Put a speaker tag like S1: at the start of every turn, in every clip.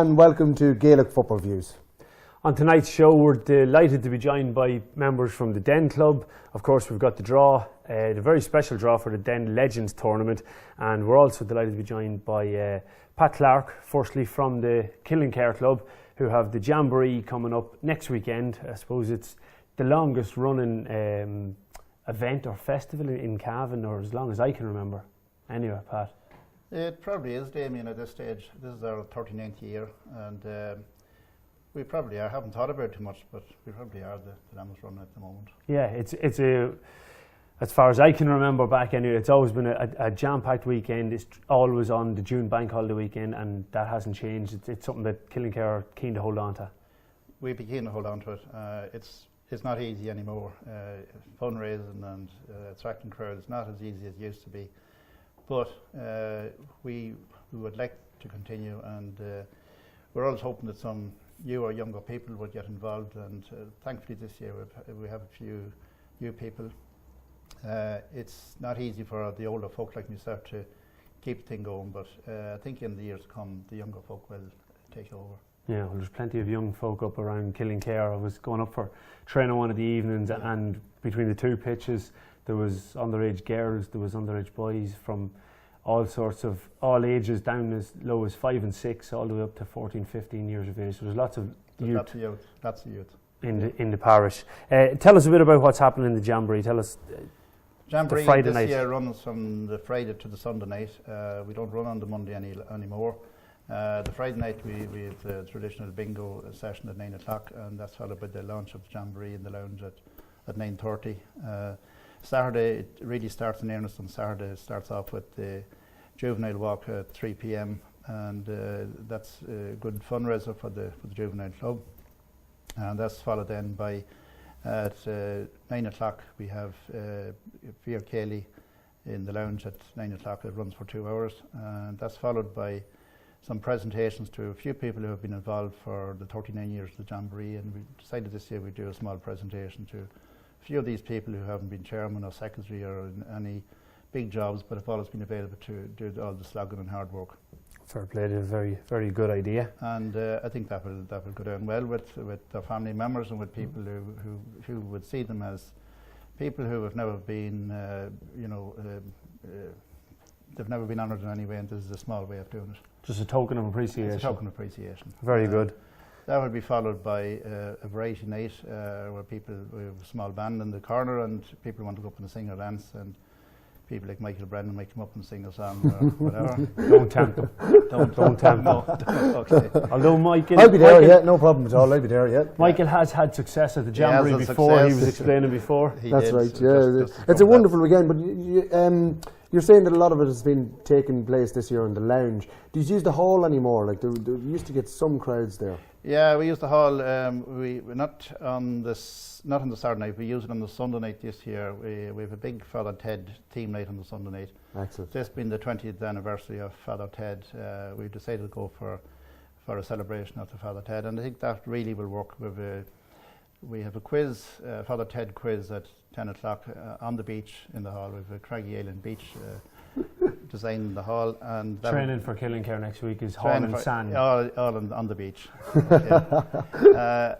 S1: and welcome to Gaelic Football Views.
S2: On tonight's show, we're delighted to be joined by members from the Den Club. Of course, we've got the draw, the very special draw for the Den Legends tournament, and we're also delighted to be joined by Pat Clark, firstly from the Killincare Club, who have the Jamboree coming up next weekend. I suppose it's the longest running event or festival in Cavan, or as long as I can remember. Anyway, Pat.
S3: It probably is, Damien, at this stage. This is our 39th year, and we probably are. Haven't thought about it too much, but we probably are the longest running at the moment.
S2: Yeah, it's a, as far as I can remember back anyway, it's always been a jam-packed weekend. It's always on the June bank holiday weekend, and that hasn't changed. It's something that Killincare are keen to hold on to.
S3: We'd be keen to hold on to it. It's not easy anymore. Fundraising and attracting crowds not as easy as it used to be. But we would like to continue, and we're always hoping that some new or younger people would get involved, and thankfully this year we have a few new people. It's not easy for the older folk like myself to keep the thing going, but I think in the years to come the younger folk will take over.
S2: Yeah, well, there's plenty of young folk up around Killincare. I was going up for training one of the evenings, and between the two pitches there was underage girls, there was underage boys from all sorts of, all ages, down as low as 5 and 6, all the way up to 14, 15 years of age. So there's lots of youth.
S3: Lots of youth.
S2: In the parish. Tell us a bit about what's happening in the Jamboree. Tell us.
S3: Jamboree
S2: the Friday
S3: this
S2: night.
S3: year runs from the Friday to the Sunday night. We don't run on the Monday anymore. The Friday night we have the traditional bingo session at 9 o'clock, and that's followed by the launch of the Jamboree in the lounge at 9:30. Saturday it really starts in earnest on Saturday. It starts off with the juvenile walk at 3 p.m. and that's a good fundraiser for the juvenile club. And that's followed then by at 9 o'clock we have Fear Cayley in the lounge at 9 o'clock. It runs for 2 hours, and that's followed by some presentations to a few people who have been involved for the 39 years of the Jamboree, and we decided this year we'd do a small presentation to a few of these people who haven't been chairman or secretary or in any big jobs, but have always been available to do all the slogging and hard work.
S2: Fair play, a very, very good idea.
S3: And I think that will go down well with their family members and with people who would see them as people who have never been, they've never been honoured in any way, and this is a small way of doing it.
S2: Just a token of appreciation.
S3: It's a token of appreciation.
S2: Very good.
S3: That will be followed by a variety night where people, we have a small band in the corner, and people want to go up and sing or dance, and people like Michael Brennan might come up and sing a song or whatever.
S2: Don't tempt them. Don't tempt them.
S3: Okay.
S2: Although Michael...
S1: I'll be there, yeah, no problem at all, I'll be there, yeah.
S2: Michael has had success at the Jamboree before, he was explaining before.
S1: That's right, yeah. It's a wonderful weekend, but you're saying that a lot of it has been taking place this year in the lounge. Do you use the hall anymore? Like, there used to get some crowds there.
S3: Yeah, we use the hall. We're not on the Saturday night. We use it on the Sunday night this year. We have a big Father Ted theme night on the Sunday night. Excellent. This being the 20th anniversary of Father Ted, we decided to go for a celebration of the Father Ted, and I think that really will work. We have a quiz, Father Ted quiz at 10 o'clock on the beach in the hall. We have a Craggy Island beach design in the hall, and
S2: training for Killincare next week is hall and sand.
S3: All on the beach.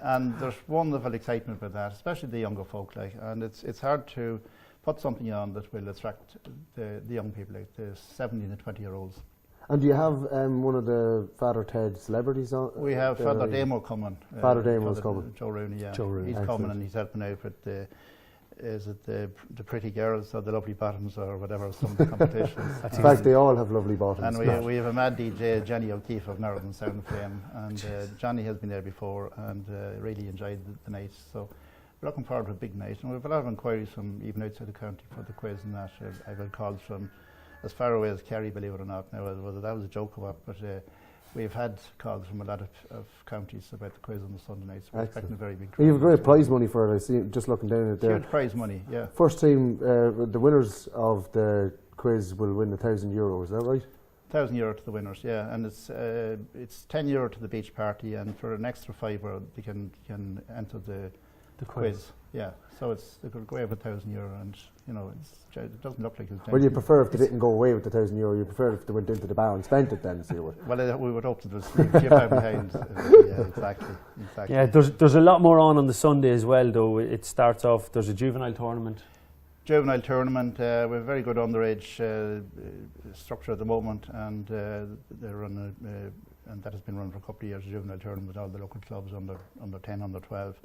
S3: And there's wonderful excitement with that, especially the younger folk. And it's hard to put something on that will attract the young people, like the 17 and 20-year-olds.
S1: And do you have one of the Father Ted celebrities on?
S3: We have Father Damo coming.
S1: Father Damo's coming.
S3: Joe Rooney, yeah.
S1: Joe Rooney.
S3: He's
S1: Excellent.
S3: coming, and he's helping out with the pretty girls or the lovely bottoms or whatever, some of the competitions.
S1: In fact, they all have lovely bottoms.
S3: And we have a mad DJ, Johnny O'Keefe of Northern Sound Flame, and Johnny has been there before and really enjoyed the night. So we're looking forward to a big night, and we have a lot of inquiries from even outside the county for the quiz and that. I've had calls from as far away as Kerry, believe it or not. Now, whether that was a joke or what, but we've had calls from a lot of counties about the quiz on the Sunday night, so we're expecting a very big crowd.
S1: You have great prize money for it, I see, just looking down at there.
S3: Huge prize money, yeah.
S1: First team, the winners of the quiz will win €1,000, is that right?
S3: €1,000 to the winners, yeah, and it's €10 to the beach party, and for an extra €5 they can enter the The quiz. Yeah. So they could go away with €1,000, and it doesn't look like it's.
S1: Well, you prefer if they didn't go away with the €1,000. You prefer if they went into the bar and spent it then. So
S3: well, we would hope that there's a few pound behind. Yeah, exactly.
S2: Yeah, there's a lot more on the Sunday as well, though. It starts off. There's a juvenile tournament. We have a very good underage structure at the moment, and they run and that has been run for a couple of years. A juvenile tournament with all the local clubs under 10, under 12.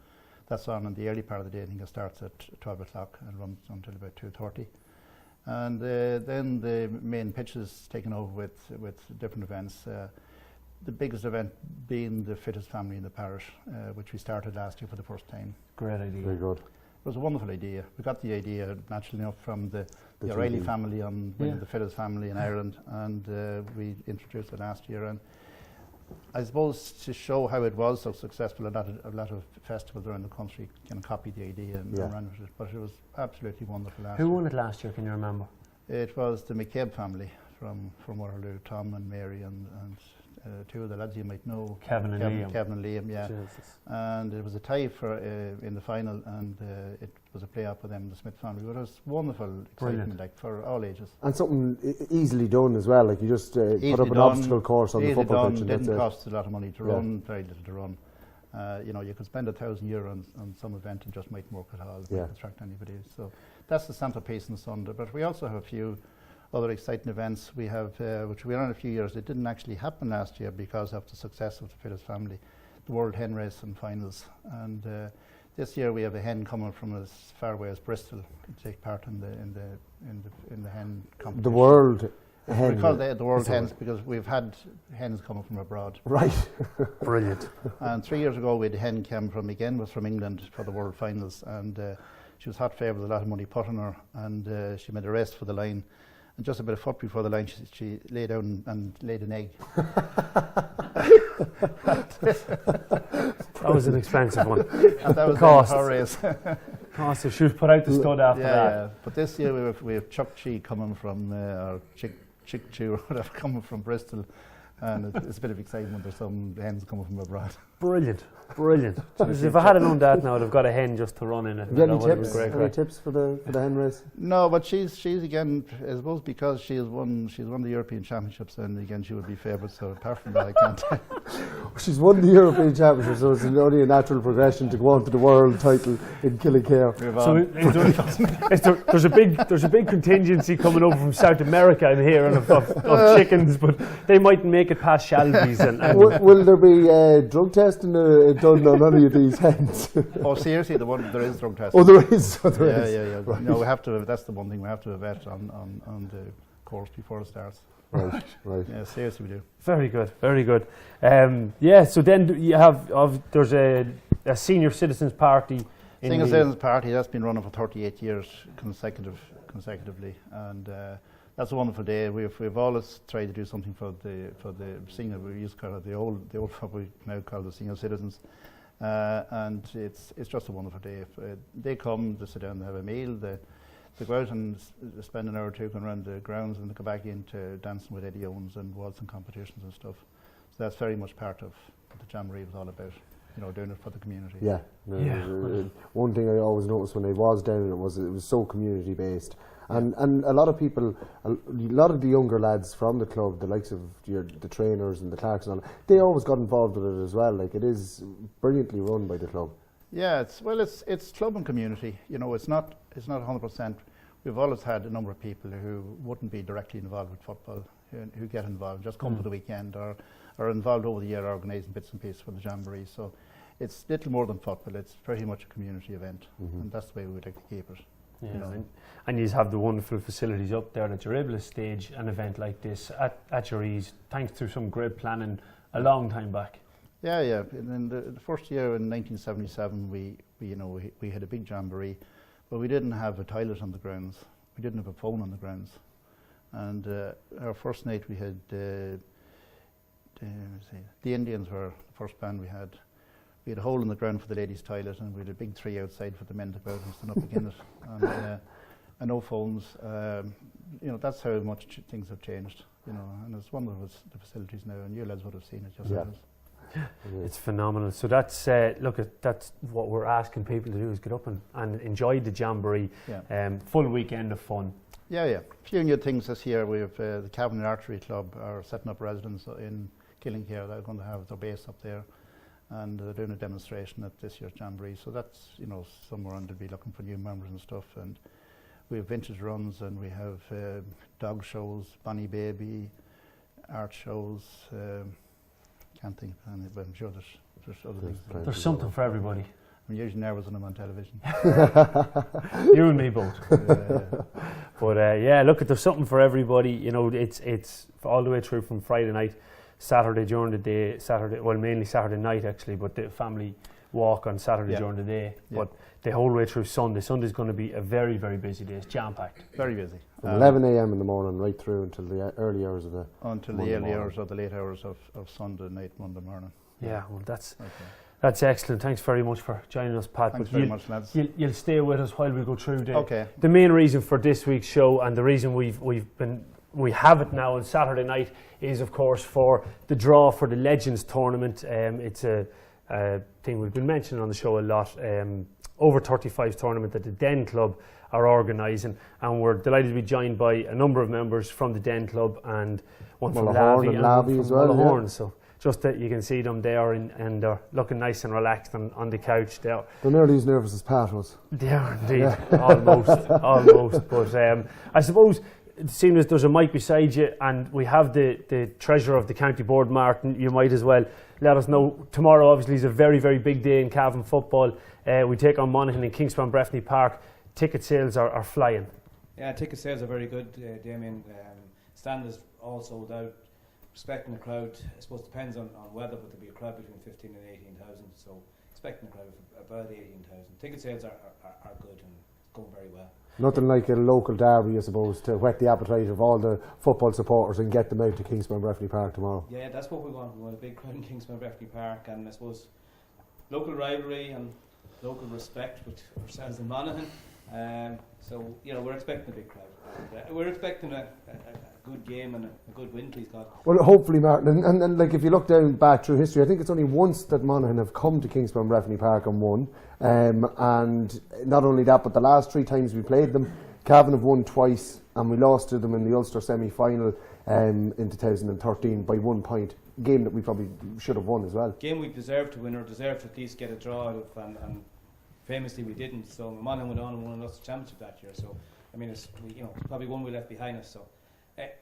S2: That's on in the early part of the day. I think it starts at 12 o'clock and runs until about 2:30. And then the main pitch is taken over with different events. The biggest event being the fittest family in the parish, which we started last year for the first time. Great idea.
S1: Very good.
S3: It was a wonderful idea. We got the idea naturally enough from the O'Reilly family on the fittest family in Ireland, and we introduced it last year. And I suppose to show how it was so successful, a lot of festivals around the country can copy the idea and run with it. But it was absolutely wonderful last year.
S2: Who won it last year? Can you remember?
S3: It was the McCabe family from Waterloo, Tom and Mary, and two of the lads you might know,
S2: Kevin and
S3: Liam, yeah.
S2: Jesus.
S3: And it was a tie for in the final, and it was a playoff with them, the Smith family. But it was wonderful, exciting, like for all ages.
S1: And something easily done as well. Like you just put up an obstacle course on the football pitch.
S3: Didn't cost a lot of money to run, very little to run. You could spend €1,000 on some event and just mightn't work at all. It wouldn't attract anybody. So that's the centrepiece on Sunday. But we also have a few other exciting events. We have, which we run a few years. It didn't actually happen last year because of the success of the fittest family, the World Hen Race and finals. And this year we have a hen coming from as far away as Bristol to take part in the hen competition.
S1: The World Hen.
S3: We call it the World Hens because we've had hens coming from abroad.
S1: Right.
S2: Brilliant.
S3: And 3 years ago we had a hen came from England for the World Finals, and she was hot favourite with a lot of money put on her, and she made a race for the line. And just about a foot before the line, she lay down and laid an egg.
S2: That was an expensive one.
S3: And that was
S2: Cost.
S3: her race.
S2: Cost. So she was put out the stud after that.
S3: Yeah. But this year we have Chuck Chi coming from, or Chick Chew or whatever, coming from Bristol. And it's a bit of excitement. There's some hens coming from abroad.
S2: Brilliant. If I had known that now, I'd have got a hen just to run in it.
S1: Have you any tips for the hen race?
S3: No, but she's again, I suppose because she's won the European Championships, and again she would be favourite. So apart from that, I can't.
S1: She's won the European Championships, so it's only a natural progression to go on to the world title in Killicare.
S2: So there's a big contingency coming over from South America I'm hearing of chickens, but they mightn't make it past Shelby's.
S1: Will there be drug testing done on any of these hens?
S3: Oh, seriously, there is drug testing.
S1: Oh, there is.
S3: Yeah.
S1: Right.
S3: No, we have to. That's the one thing, we have to have a vet on the course before it starts.
S1: Right.
S3: Yeah, seriously, we do.
S2: Very good. So then you have there's a senior citizens party.
S3: Senior citizens party that's been running for 38 years consecutively, and that's a wonderful day. We've always tried to do something for the senior. We used to call it the old what we now call the senior citizens, and it's just a wonderful day. They come, they sit down, they have a meal, they go out and spend an hour or two going around the grounds, and they go back into dancing with Eddie Owens and waltzing competitions and stuff. So that's very much part of what the Jamboree was all about. Doing it for the community.
S1: Yeah. One thing I always noticed when I was down it was so community based. And a lot of people, a lot of the younger lads from the club, the likes of the trainers and the Clarks and all, they always got involved with it as well. Like, it is brilliantly run by the club.
S3: Yeah, it's club and community. It's not 100%. We've always had a number of people who wouldn't be directly involved with football, who get involved, just come for the weekend, or are involved over the year organising bits and pieces for the Jamboree. So it's little more than football. It's pretty much a community event, and that's the way we would like to keep it.
S2: Yeah, and you have the wonderful facilities up there that you're able to stage an event like this at your ease, thanks to some great planning a long time back. Yeah.
S3: And then the first year in 1977, we had a big Jamboree, but we didn't have a toilet on the grounds. We didn't have a phone on the grounds. And our first night we had the Indians were the first band we had. We had a hole in the ground for the ladies' toilet, and we had a big tree outside for the men to go out and stand up again it. And no phones. That's how much things have changed. And it's wonderful the facilities now, and you lads would have seen it yourselves.
S2: It's phenomenal. So that's that's what we're asking people to do, is get up and enjoy the Jamboree. Full weekend of fun.
S3: Yeah. A few new things this year. We have the Cavan Archery Club are setting up residence in Killing here. They're going to have their base up there, and they're doing a demonstration at this year's Jamboree. So that's, somewhere on to be looking for new members and stuff. And we have vintage runs, and we have dog shows, Bonnie Baby, art shows. Can't think of any, but I'm sure there's other things.
S2: There's something for everybody.
S3: I'm usually nervous when I'm on television.
S2: You and me both. But look, there's something for everybody. It's all the way through from Friday night, Saturday during the day, mainly Saturday night actually, but the family walk on Saturday during the day. But the whole way through Sunday. Sunday's going to be a very, very busy day. It's jam-packed.
S3: Very busy.
S1: From 11 a.m. in the morning right through until the early hours of the
S3: until
S1: Monday
S3: the early
S1: morning.
S3: hours or the late hours of Sunday night, Monday morning.
S2: Yeah, well, that's excellent. Thanks very much for joining us, Pat.
S3: Thanks very much, lads.
S2: You'll stay with us while we go through
S3: the
S2: main reason for this week's show, and the reason we have it now on Saturday night is, of course, for the draw for the Legends tournament. It's a thing we've been mentioning on the show a lot. Over 35 tournament that the Den Club are organising, and we're delighted to be joined by a number of members from the Den Club and one from Lavi
S1: and Lavi as well.
S2: Mullahorn. So just that you can see them there and they're looking nice and relaxed on the couch there.
S1: They're nearly as nervous as Pat was.
S2: They are indeed, almost. But I suppose, seeing as there's a mic beside you and we have the treasurer of the county board, Martin, you might as well let us know. Tomorrow obviously is a very, very big day in Cavan football. We take on Monaghan in Kingspan Breffni Park. Ticket sales are flying.
S4: Yeah, ticket sales are very good, Damien. Stand is all sold out. Expecting a crowd, I suppose depends on weather, but there'll be a crowd between 15 and 18,000. So expecting a crowd of about 18,000. Ticket sales are good and going very well.
S1: Nothing like a local derby, I suppose, to whet the appetite of all the football supporters and get them out to Kingspan Breffni Park tomorrow.
S4: Yeah, that's what we want. We want a big crowd in Kingspan Breffni Park, and I suppose local rivalry and local respect with ourselves in Monaghan. So we're expecting a big crowd. And, we're expecting a good game and a good win, please God.
S1: Well, hopefully, Martin. And like if you look down back through history, I think it's only once that Monaghan have come to Kingspan Breffni Park and won. And not only that, but the last 3 times we played them, Cavan have won twice, and we lost to them in the Ulster semi-final in 2013 by 1 point. Game that we probably should have won as well.
S4: Game we deserved to win, or deserved to at least get a draw out of, and famously we didn't. So Monaghan went on and won an Ulster Championship that year. So I mean, it's probably one we left behind us. So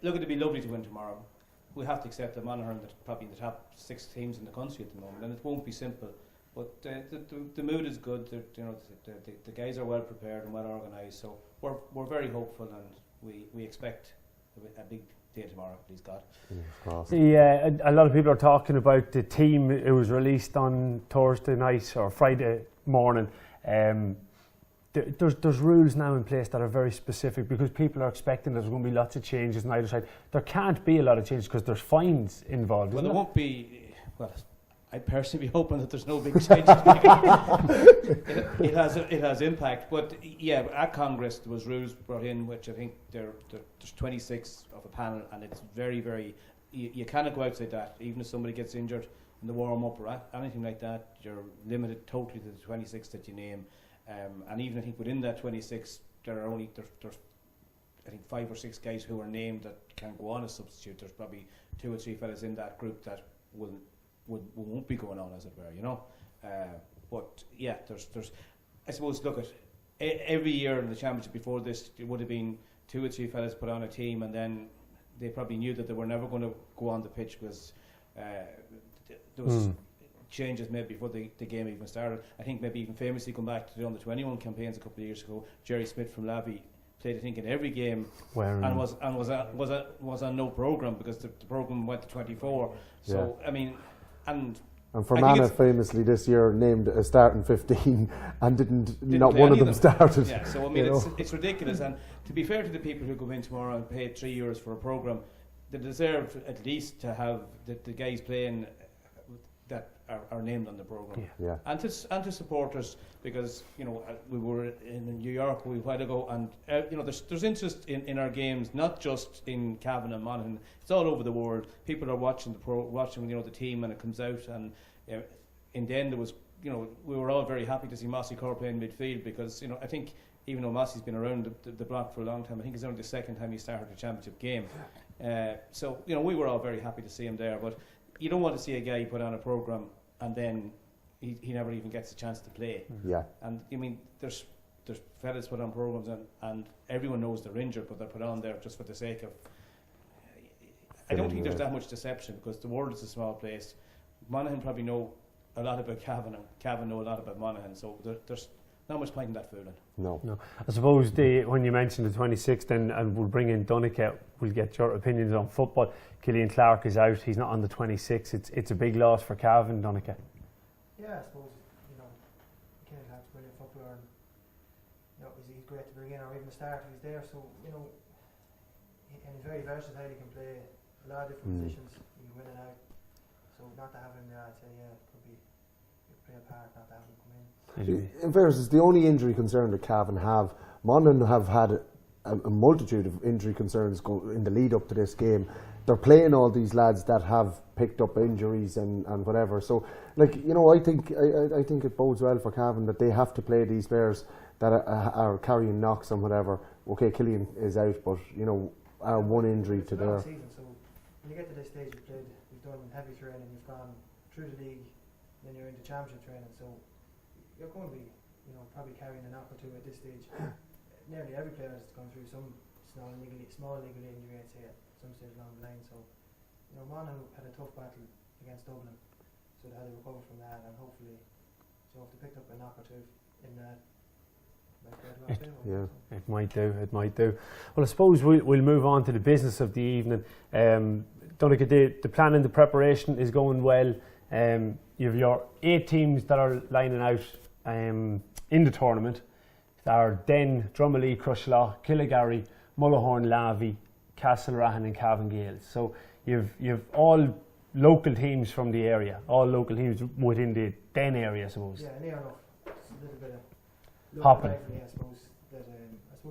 S4: look, it'd be lovely to win tomorrow. We have to accept that Monaghan are probably in the top 6 teams in the country at the moment, and it won't be simple. But the mood is good. The guys are well prepared and well organised. So we're very hopeful, and we expect a big day tomorrow, please God.
S2: Yeah, a lot of people are talking about the team. It was released on Thursday night or Friday morning. There's rules now in place that are very specific, because people are expecting there's going to be lots of changes on either side. There can't be a lot of changes because there's fines involved.
S4: Well, there won't be. Well, I'd personally be hoping that there's no big changes. It has impact, but yeah, at Congress there was rules brought in, which I think there's 26 of a panel, and it's very, very. You cannot go outside that. Even if somebody gets injured in the warm up or anything like that, you're limited totally to the 26 that you name. And even I think within that 26, there are only there's I think 5 or 6 guys who are named that can go on as substitute. There's probably 2 or 3 fellas in that group that won't be going on, as it were, But yeah, there's I suppose, look at every year in the championship before this, it would have been 2 or 3 fellas put on a team, and then they probably knew that they were never going to go on the pitch because there was changes made before the game even started. I think maybe even famously going back to the under-21 campaigns a couple of years ago, Jerry Smith from Lavi played, I think, in every game and was on no programme because the programme went to 24. So I mean, and
S1: Fermanagh famously this year named a starting 15 and didn't not one of them started.
S4: Yeah, so I mean it's ridiculous. And to be fair to the people who go in tomorrow and pay €3 for a programme, they deserve at least to have the guys playing that are named on the programme.
S1: Yeah.
S4: And to supporters, because we were in New York a while ago, and there's interest in our games, not just in Cavan and Monaghan. It's all over the world. People are watching the team when it comes out, and in the end it was we were all very happy to see Mossy Corr playing midfield, because I think even though Mossy's been around the block for a long time, I think it's only the second time he started a championship game. So we were all very happy to see him there, but you don't want to see a guy put on a programme and then he never even gets a chance to play.
S1: Yeah.
S4: And I mean, there's fellas put on programmes and everyone knows they're injured, but they're put on there just for the sake of. I don't think there's that much deception, because the world is a small place. Monaghan probably know a lot about Cavan, and Cavan know a lot about Monaghan, so there's not much point in that fooling.
S1: No.
S2: I suppose when you mentioned the 26th, and we'll bring in Donncha, we'll get your opinions on football. Killian Clark is out; he's not on the 26th. It's a big loss for Cavan, Donncha.
S5: Yeah, I suppose Killian Clark's a brilliant footballer, and he's great to bring in, or even start if he's there. So and he's very versatile. He can play a lot of different positions. He can win and out. So not to have him there, I'd say could be play a part. Not to have him come in.
S1: In fairness, it's the only injury concern that Cavan have. Monaghan have had a multitude of injury concerns in the lead up to this game. They're playing all these lads that have picked up injuries and whatever. So, I think it bodes well for Cavan that they have to play these players that are carrying knocks and whatever. Okay, Killian is out, but one injury to their
S5: season. So when you get to this stage, you've done heavy training, you've gone through the league, then you're into championship training. So you're going to be, probably carrying a knock or two at this stage. Nearly every player has gone through some small legal injury, I'd say, at some stage along the line. So, Monaghan had a tough battle against Dublin, so they had to recover from that, and hopefully, if they picked up a knock or two in that,
S2: it might do. Well, I suppose we'll move on to the business of the evening. Donncha, the planning, the preparation is going well. You have your 8 teams that are lining out in the tournament. There are Den, Drummondley, Crushlaw, Killigarry, Mullahoran, Lavey, Castlerahan and Cavan Gaels. So you've all local teams from the area, all local teams within the Den area, I suppose.
S5: Yeah, near enough. It's a little bit of
S2: hopping.
S5: I suppose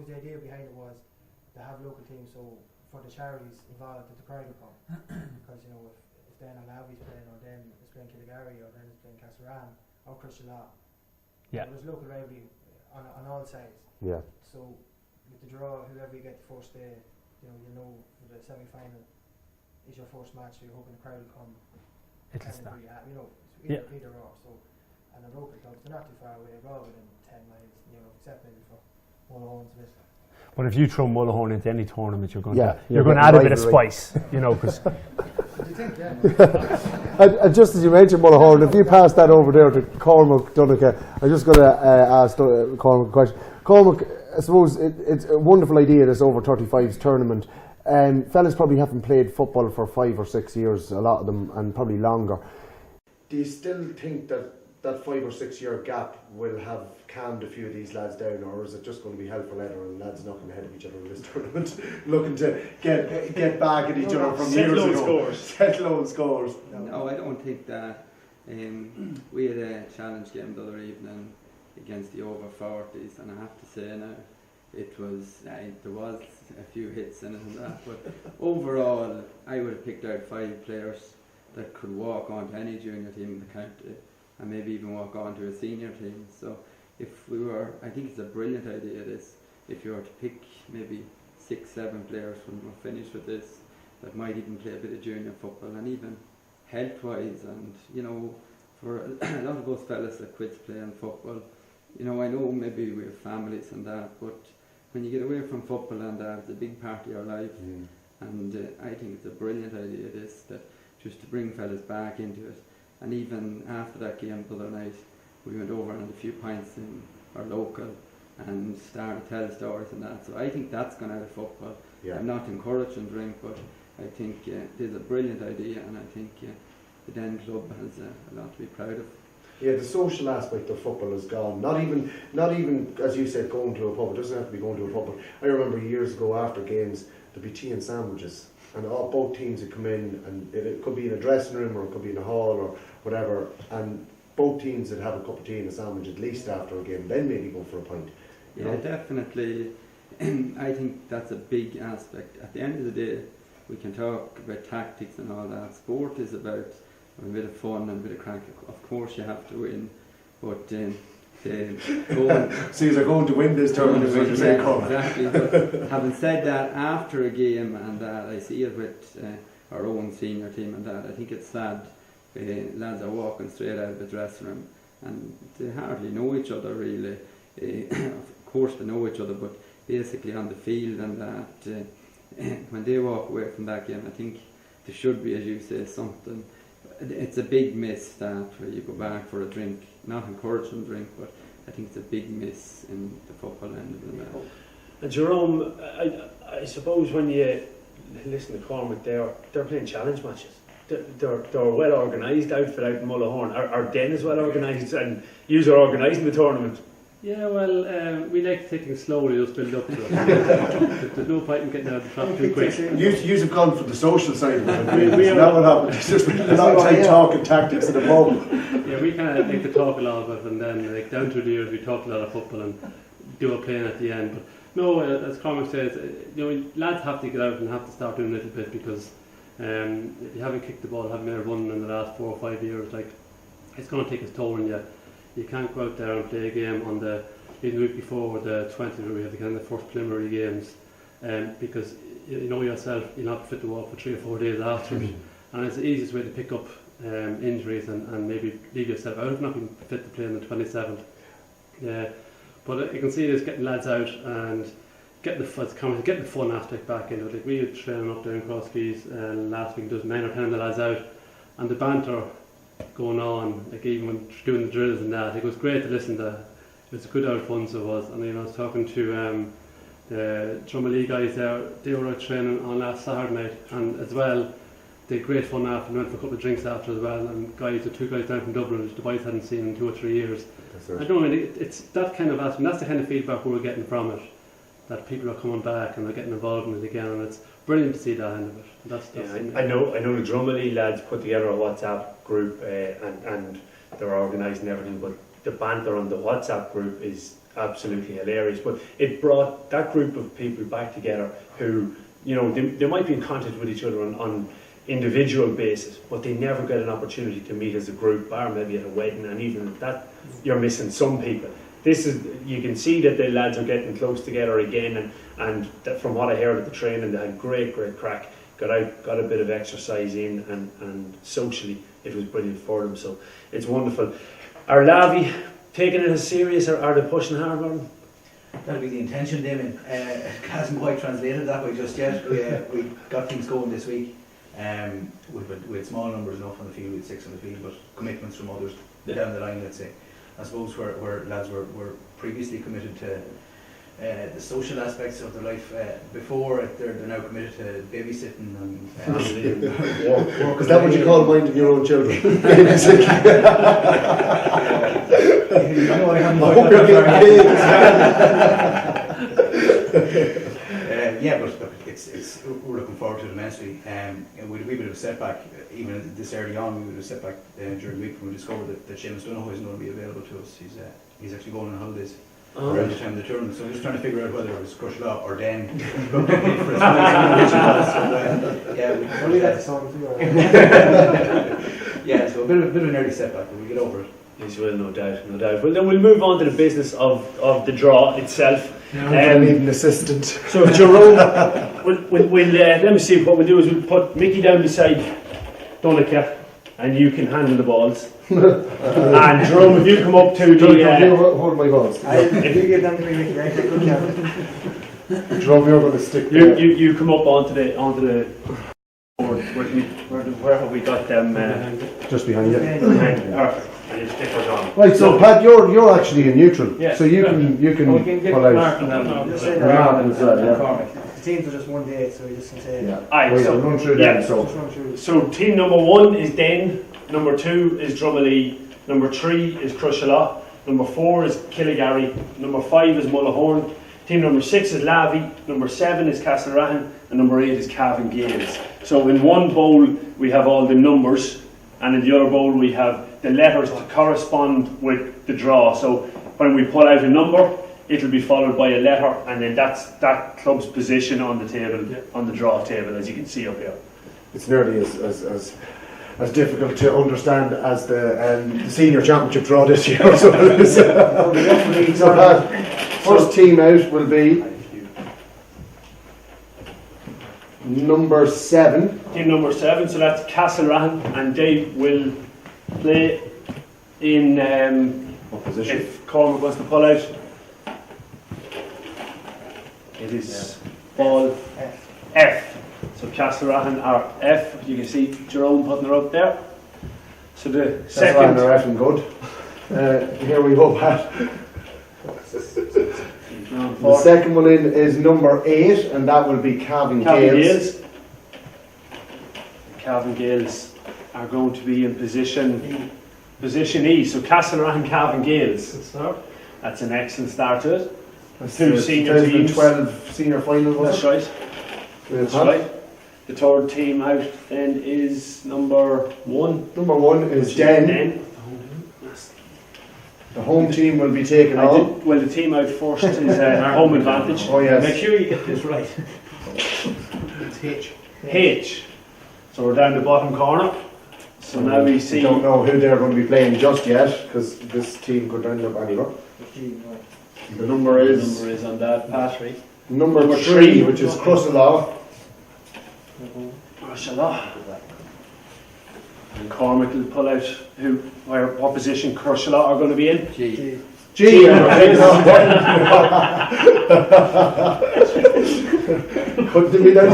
S5: the idea behind it was to have local teams, so for the charities involved, that the crowd will come. Because if Den or Lavey's playing, or Den is playing Killigarry, or Den is playing Castlerahan or Crushlaw, there's local rivalry on all sides.
S1: Yeah.
S5: So with the draw, whoever you get the first day, for the semi-final is your first match, so you're hoping the crowd will come.
S2: It'll start.
S5: Either or. So, and the local clubs, they're not too far away. They're all within 10 miles, except maybe for Mullahoran's a bit.
S2: But if you throw Mullahoran into any tournament, you're going to
S1: getting
S2: add a bit of spice, because.
S1: And just as you mentioned Mullahoran, if you pass that over there to Cormac Donncha, I'm just going to ask Cormac a question. Cormac, I suppose it's a wonderful idea, this over 35s tournament. Fellas probably haven't played football for 5 or 6 years, a lot of them, and probably longer. Do you still think that 5 or 6 year gap will have calmed a few of these lads down, or is it just going to be hell for leather and lads knocking ahead of each other in this tournament, looking to get back at each other from years ago? Set low scores.
S6: No, I don't think that. We had a challenge game the other evening against the over 40s, and I have to say now, it was there was a few hits in it and that, but overall I would have picked out 5 players that could walk on to any junior team in the county and maybe even walk on to a senior team. So I think it's a brilliant idea, this, if you were to pick maybe 6-7 players when we're finished with this that might even play a bit of junior football, and even health wise, and for a lot of us fellas that quits playing football, I know maybe we have families and that, but when you get away from football and that, it's a big part of your life. And I think it's a brilliant idea, this, that just to bring fellas back into it. And even after that game the other night, we went over and had a few pints in our local and started to tell stories and that. So I think that's gone out of football.
S1: Yeah.
S6: I'm not encouraging drink, but I think it is a brilliant idea, and I think the Den Club has a lot to be proud of.
S1: Yeah, the social aspect of football is gone. Not even, as you said, going to a pub. It doesn't have to be going to a pub. But I remember years ago after games, there'd be tea and sandwiches and both teams would come in, and it could be in a dressing room or it could be in a hall or whatever, and both teams would have a cup of tea and a sandwich at least after a game, then maybe go for a pint.
S6: Yeah, definitely. I think that's a big aspect. At the end of the day, we can talk about tactics and all that. Sport is about a bit of fun and a bit of crack. Of course you have to win, but
S1: so you're going to win this tournament,
S6: exactly. But having said that, after a game and that, I see it with our own senior team and that, I think it's sad. Lads are walking straight out of the dressing room and they hardly know each other really. Of course they know each other, but basically on the field and that, when they walk away from that game, I think there should be, as you say, something. It's a big miss that where you go back for a drink, not encouraging drink, but I think it's a big miss in the football end of the match.
S2: And Jerome, I suppose when you listen to Cormac, they're playing challenge matches. They're a well organised outfit out in Mullahoran. Our Den is well organised, and you are organising the tournament.
S7: Yeah, well, we like to take things slowly, just build up to it. There's no point in getting out of the trap too quick.
S1: You have gone for the social side of it. Isn't that what happened? It's just a lot of time talking tactics at the moment.
S7: Yeah, we kind of like to talk a lot about it, and then like down through the years we talk a lot of football and do a playing at the end. But no, as Cormac says, lads have to get out and have to start doing a little bit, because if you haven't kicked the ball, haven't been running in the last 4 or 5 years, like it's going to take its toll on you. You can't go out there and play a game on the week before the 20th, where we have the kind of the first preliminary games, because you know yourself, you'll not fit to walk for 3 or 4 days after it, and it's the easiest way to pick up injuries and maybe leave yourself out of not being fit to play on the 27th. But you can see this getting lads out and getting the fun aspect back into it. Like we were training up there in Crosskeys last week, just 9 or 10 of the lads out, and the banter going on, like even when doing the drills and that, it was great to listen to. It was a good out fun, so it was. And I was talking to the Drummalee guys there, they were out training on last Saturday night, and as well they had great fun after, and went for a couple of drinks after as well, and the 2 guys down from Dublin, which the boys hadn't seen in 2 or 3 years. I don't know, it's that kind of aspect, and that's the kind of feedback we were getting from it, that people are coming back and they're getting involved in it again, and it's brilliant to see that end of it.
S2: I know the Drummalee lads put together a WhatsApp group and they're organising everything, but the banter on the WhatsApp group is absolutely hilarious. But it brought that group of people back together who, they might be in contact with each other on individual basis, but they never get an opportunity to meet as a group, bar maybe at a wedding, and even at that you're missing some people. You can see that the lads are getting close together again, and that from what I heard at the training, they had great crack, got out, got a bit of exercise in, and socially it was brilliant for them, so it's wonderful. Are Lavi taking it as serious, or are they pushing hard on them?
S8: That'll be the intention, Damien. It hasn't quite translated that way just yet. We got things going this week. With small numbers enough on the field, with 6 on the field, but commitments from others down the line, let's say. I suppose where lads were previously committed to the social aspects of their life before, they're now committed to babysitting and
S1: is that what you call minding your own children?
S8: Yeah, but we're looking forward to it immensely. With a wee bit of a setback, even this early on, we would have a setback during the week when we discovered that Seamus Donohoe isn't going to be available to us. He's actually going on holidays around the time of the tournament, so we're just trying to figure out whether it was Crushlaw or Den. Yeah, so a bit of an early setback, but we'll get over it.
S2: Yes, well, no doubt. Well, then we'll move on to the business of the draw itself.
S1: I need an assistant.
S2: So Jerome, we'll let me see, what we'll do is we'll put Mickey down beside Donica, and you can handle the balls. And Jerome, if you come up to the...
S1: hold my balls.
S5: If you get them to me, Mickey, I take good care of it.
S1: Jerome, you're going to stick
S2: you come up onto the board with me. Where have we got them?
S1: Just behind you.
S2: Perfect. And you stick us on.
S1: Right, so Pat, you're actually in neutral,
S2: yeah,
S1: so you can pull out.
S5: The teams are just one day, so you just can say.
S1: Yeah.
S2: Aye, so
S1: run through them.
S2: So team number 1 is Den, number 2 is Drummalee, number 3 is Crushlaw, number 4 is Killigarry, number 5 is Mullahoran, Team number 6 is Lavi, number 7 is Castlerahan, and number 8 is Cavan Gales. So in one bowl we have all the numbers, and in the other bowl we have the letters to correspond with the draw. So when we pull out a number, it'll be followed by a letter, and then that's that club's position on the table, on the draw table, as you can see up here.
S1: It's nearly as difficult to understand as the senior championship draw this year. So first team out will be number 7.
S2: Team number 7, so that's Castlerahan, and they will play in
S1: What position?
S2: if Cormac wants to pull out. It is ball F. So Castlerahan are F. You can see Jerome putting her up there. So the second.
S1: They're effing good. Here we go, Pat. The second one in is number 8, and that will be Cavan Gales.
S2: Cavan Gales are going to be in position E. So Castlerahan, Cavan Gales. That's an excellent start to it.
S1: That's
S2: Two
S1: the
S2: senior teams.
S1: 2012 senior final, was
S2: That's
S1: it?
S2: right. That's right. The third team out then is number 1.
S1: Number 1 is Den. The home team will be taken on.
S2: Well, the team out first is home advantage.
S1: Oh yes.
S4: Make sure you get this right.
S5: It's H.
S2: H. So we're down the bottom corner. So now we see.
S1: We don't know who they're going to be playing just yet, because this team could end up anywhere. The number is
S2: on that pass.
S1: number 3, which is Cruselaw.
S2: Crushala. And Cormac will pull out what position Crushala are going to be in.
S6: G.
S1: G. Couldn't be that.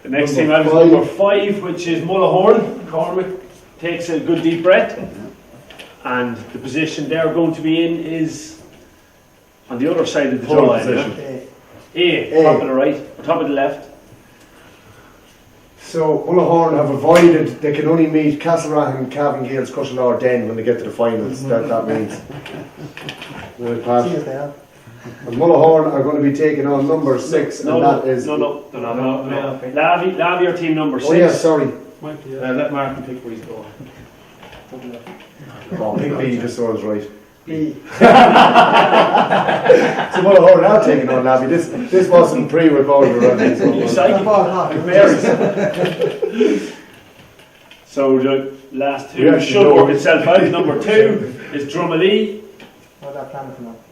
S2: The next team out is number 5, which is Mullahorn. Cormac takes a good deep breath. And the position they're going to be in is on the other side of the draw. A, top of the right, or top of the left.
S1: So Mullahorn have avoided, they can only meet Castlerahan, Cavan Gales, Cruselaw or Den when they get to the finals. That means. Right, Pat. And Mullahorn are going to be taking on number 6, and that is.
S2: No. Lavi are team number 6.
S1: Oh yeah, sorry.
S7: Let Martin pick where he's going.
S1: Oh, pick B just so I was right. B. So Mullahorn are taking on Lavi. This wasn't pre-recorded already.
S2: So the last two should work itself out. Number 2 is Drumalee.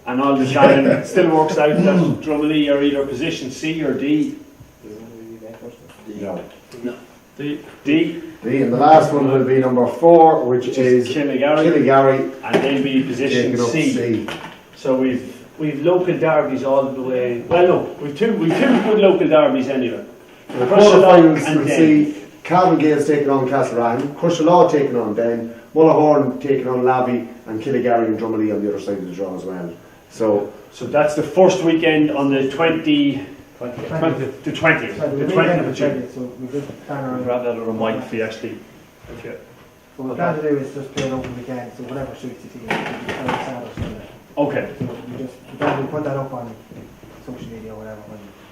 S2: And all the planning still works out that Drumalee are either position C or D.
S1: No.
S2: D.
S1: And the last one will be number 4, which is
S2: Killigary, and they'll be position
S1: C.
S2: C. So we've local derbies all the way. Well, no, we've two good local derbies anyway.
S1: The quarterfinals will see Cavan Gales taking on Castlerahan, Cruselaw taking on Den, Mullahorn taking on Lavi, and Killigary and Drumalee on the other side of the draw as well. So
S2: that's the first weekend on the 20th. The 20th.
S5: So we just plan around.
S2: Grab that little mic for you actually. Okay.
S5: What we plan to do is just play an open weekend, so whatever suits the team, Saturday or Sunday.
S2: Okay.
S5: So we put that up on social media or whatever.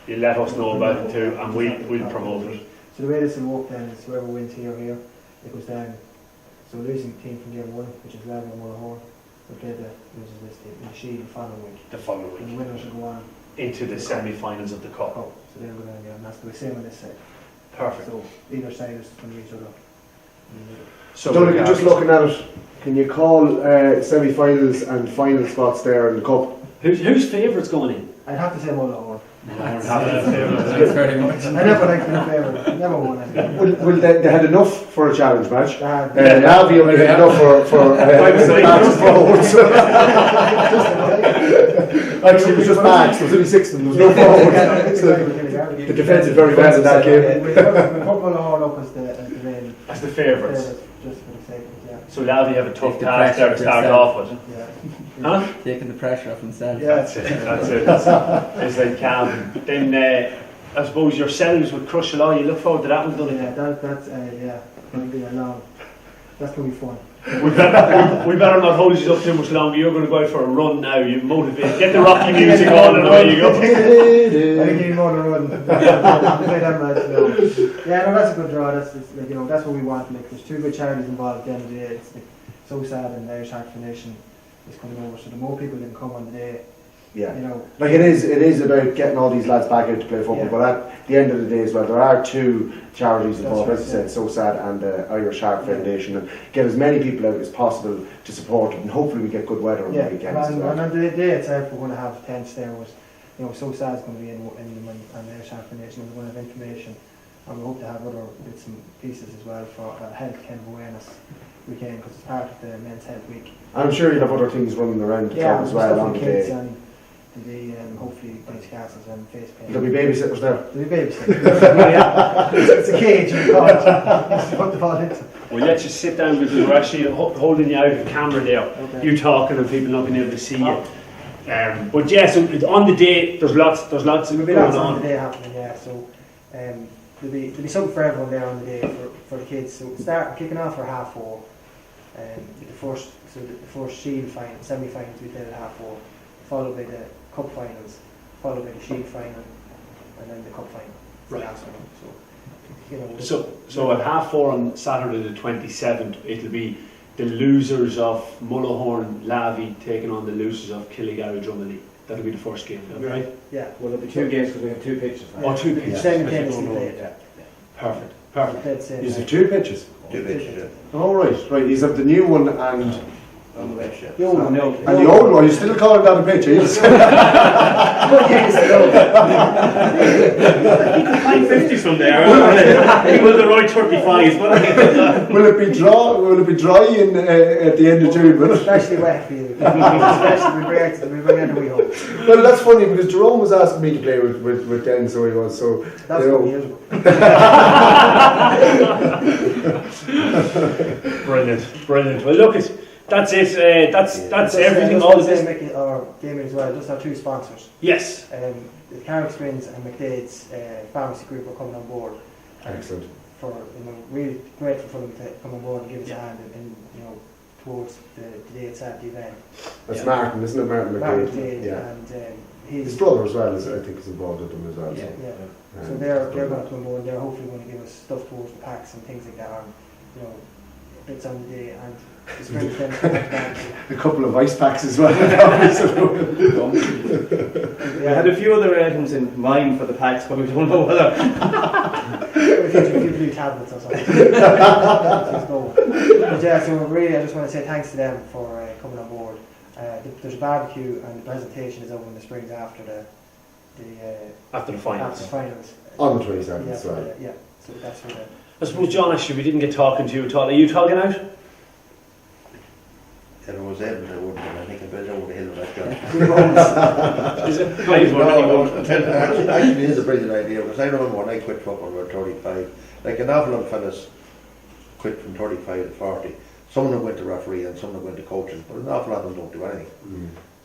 S2: You let us know about it too, and we'll promote it.
S5: So the way this will work then is whoever wins here, it goes down. So the losing team from game 1, which is Lavi and Mullahorn, will play the losers this team in the Shield the following week.
S2: The following
S5: And the
S2: week.
S5: winners will go on.
S2: Into the semi-finals of the cup.
S5: Oh, so they'll go down there, and that's the same on this side.
S2: Perfect.
S5: So either side is going to be each other.
S2: So
S1: Donald, just looking at it, can you call semi-finals and final spots there in the cup?
S2: whose favourites going in?
S5: I'd have to say Mullahorn.
S6: Thanks very much.
S5: I never liked being a favourite. Never won anything.
S1: Well, they had enough for a challenge match.
S5: They
S1: Lavi only had enough for forwards. Actually, it was just backs. There was only 6 of them. There was no forwards. The defence did very well in that game.
S5: We put Mullahorn up as the main.
S2: As the favourites.
S5: Just for the sake of it, yeah.
S2: So Lavi have a tough
S6: Take the
S2: task there to
S6: pressure
S2: start
S6: yourself.
S2: off with.
S5: Yeah.
S2: Huh?
S6: Taking the pressure off himself.
S5: Yeah.
S2: That's it. As they can. Then I suppose yourselves with Cruselaw, you look forward to that one, don't you?
S5: Yeah, that's going to be a long That's going to be fun.
S2: We better not hold you up too much longer. You're going to go out for a run now. You motivate. Get the Rocky music on and away you go.
S5: I think you need more than a run. Play them lads, you know. Yeah, no, that's a good draw. That's like, you know, that's what we want. Like, there's two good charities involved at the end of the day. It's like, so sad, and the Irish Heart Foundation is coming over. So the more people that can come on the day,
S1: Yeah.
S5: you know,
S1: Like it is about getting all these lads back out to play football,
S5: Yeah.
S1: but at the end of the day as well, there are two charities
S5: That's
S1: involved,
S5: right,
S1: as I said, So Sad and the Irish Heart Foundation, and get as many people out as possible to support it, and hopefully we get good weather on
S5: yeah.
S1: the weekends as
S5: And
S1: well.
S5: on the day itself, we're going to have tents there with, you know, So Sad is going to be in them, and the Irish Heart Foundation. We're going to have information, and we hope to have other bits and pieces as well for health kind of awareness weekend, because it's part of the Men's Health Week.
S1: I'm sure you'll have other things running around the club as well on the
S5: kids
S1: day.
S5: and the hopefully bench castles and face paint.
S1: There'll be babysitters there.
S5: There'll be babysitters. It's a cage you call it. Put the ball into.
S2: We'll let you sit down because we're actually holding you out of the camera there.
S5: Okay.
S2: You talking and people not being able to see you. But yeah, so on the day there's lots
S5: There'll
S2: going
S5: be lots on
S2: on.
S5: the day happening, yeah. So there'll be something for everyone there on the day for the kids. So kicking off for 4:30. The first shield final, semi-final to be played at 4:30, followed by the cup finals, followed by the shield final, and then the cup final. The
S2: Right.
S5: last one. So, you know.
S2: So at 4:30 on Saturday the 27th, it'll be the losers of Mullahorn Lavey taking on the losers of Killygarry Drumley. That'll be the first game, right?
S5: Yeah.
S9: Well, there'll be two games because we have two pitches.
S2: Oh, two pitches.
S5: Simultaneously played.
S2: Perfect, perfect.
S5: Played same
S1: Is
S5: night.
S1: there two pitches?
S3: Two pitches, yeah.
S1: All right, right. He's up the new one and
S3: On the bench, yeah.
S5: The old one.
S1: and the old one. You still calling that a pitch? Are you?
S5: What year is it old?
S2: He could find 50s from there. He will the right 35s, but
S1: Will it be dry? Will it be dry in at the end of June? Will it?
S5: Especially wet for you. Especially we bring out the wee hole.
S1: Well, that's funny because Jerome was asking me to play with Den, so he was. So
S5: That's
S1: you
S5: what
S1: know.
S5: we use.
S2: Brilliant. Well, look, that's it. That's everything. All this.
S5: Or gaming as well. Just our two sponsors.
S2: Yes.
S5: The Carrick Springs and McDade's pharmacy group are coming on board.
S1: Excellent.
S5: For really grateful for them to come on board and give us a hand in towards the day it's at the event.
S1: That's Martin, isn't it? Martin
S5: Martin
S1: McDade.
S5: McDade
S1: Yeah.
S5: and
S1: His
S5: he's
S1: brother as well, I think, is involved with them as well.
S5: yeah.
S1: So,
S5: So they're going to come on board. They're hopefully going to give us stuff towards the packs and things like that. And, bits on the day and the spring event.
S1: a couple of ice packs as well.
S9: We had a few other items in mind for the packs, but we don't know whether.
S5: A few blue tablets or something. Just go. But yeah, so really, I just want to say thanks to them for coming on board. There's a barbecue and the presentation is over in the Springs after the
S2: After the finals.
S5: finals.
S1: On the 27th,
S5: Yeah,
S1: sorry.
S5: yeah. So that's where
S2: I suppose, John, actually, we didn't get talking to you at all. Are you talking out?
S3: If I was able to, I would, but I think I better over the hill with that job.
S2: Is it?
S3: Actually, it is a brilliant idea because I remember when I quit football when I was 35, like an awful lot of fellas quit from 35 to 40. Some of them went to referee and some of them went to coaches, but an awful lot of them don't do anything.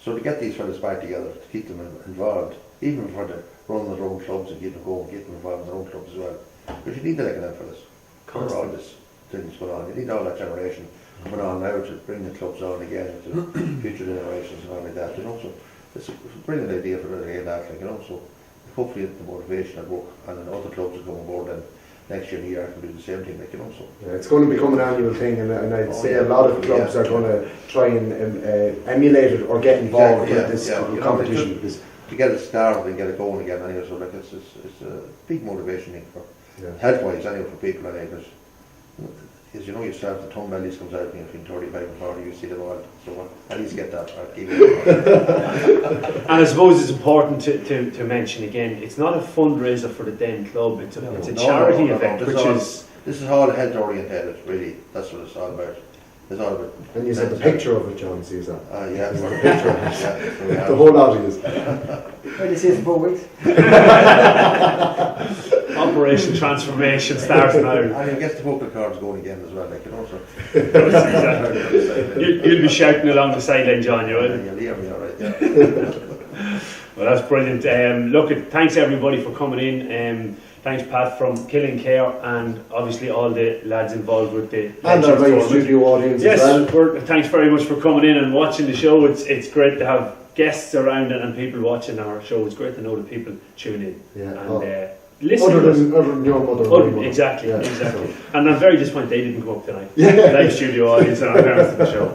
S3: So to get these fellas back together, to keep them involved, even for the running their own clubs and keep them going, keep them involved in their own clubs as well. Because you need the like of them fellas. For all this things going on. You need all that generation coming on now to bring the clubs on again to future generations and all like that, So it's a brilliant idea for the that, So hopefully the motivation at work and then other clubs will come on board then next year and the year can do the same thing, So
S1: Yeah, it's going to become an annual thing, and I'd say a lot of clubs are going to try and emulate it or get involved with this competition. Because
S3: to get it started and get it going again anyway, so like it's a big motivation thing for health-wise anyway for people anyway, because as you start the tongue bellies comes out when you're between 35 and 40, you see them all, so at least get that.
S2: And I suppose it's important to mention again, it's not a fundraiser for the Den Club, it's a charity event,
S3: This is all health oriented, really, that's what it's all about. It's all about.
S1: and you said the picture of it, John, sees that.
S3: Yeah,
S1: There's a picture of it.
S3: yeah.
S1: The whole lot of us.
S5: Where do you see it in 4 weeks?
S2: Operation Transformation starts now.
S3: And you get the vocal cards going again as well, So.
S2: You'll be shouting along the sideline, John, you will.
S3: You'll hear me all right, yeah.
S2: Well, Well, that's brilliant. Look, thanks everybody for coming in. Thanks Pat from Killing Care, and obviously all the lads involved with the
S1: And our live studio audience
S2: yes,
S1: as well.
S2: Thanks very much for coming in and watching the show. It's great to have guests around and people watching our show. It's great to know that people tune in and listen.
S1: Other than your mother.
S2: Exactly.
S1: So.
S2: And I'm very disappointed they didn't come up tonight.
S1: Yeah.
S2: Live studio audience and our parents to the show.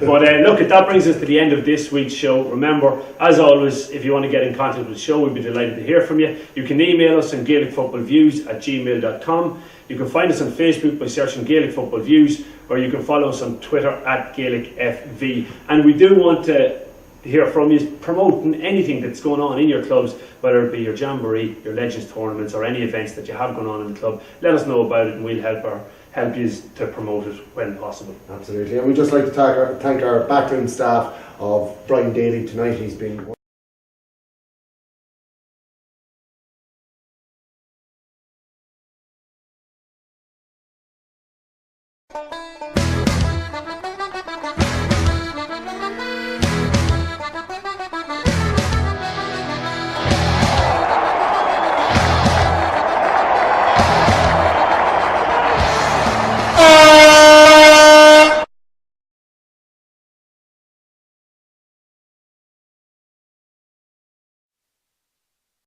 S2: But look, that brings us to the end of this week's show. Remember, as always, if you want to get in contact with the show, we'd be delighted to hear from you. You can email us on GaelicFootballViews@gmail.com. You can find us on Facebook by searching Gaelic Football Views, or you can follow us on Twitter @GaelicFV. And we do want to hear from you promoting anything that's going on in your clubs, whether it be your jamboree, your Legends tournaments, or any events that you have going on in the club. Let us know about it and we'll help you to promote it when possible.
S1: Absolutely, and we'd just like to thank our backroom staff of Brian Daly tonight. He's been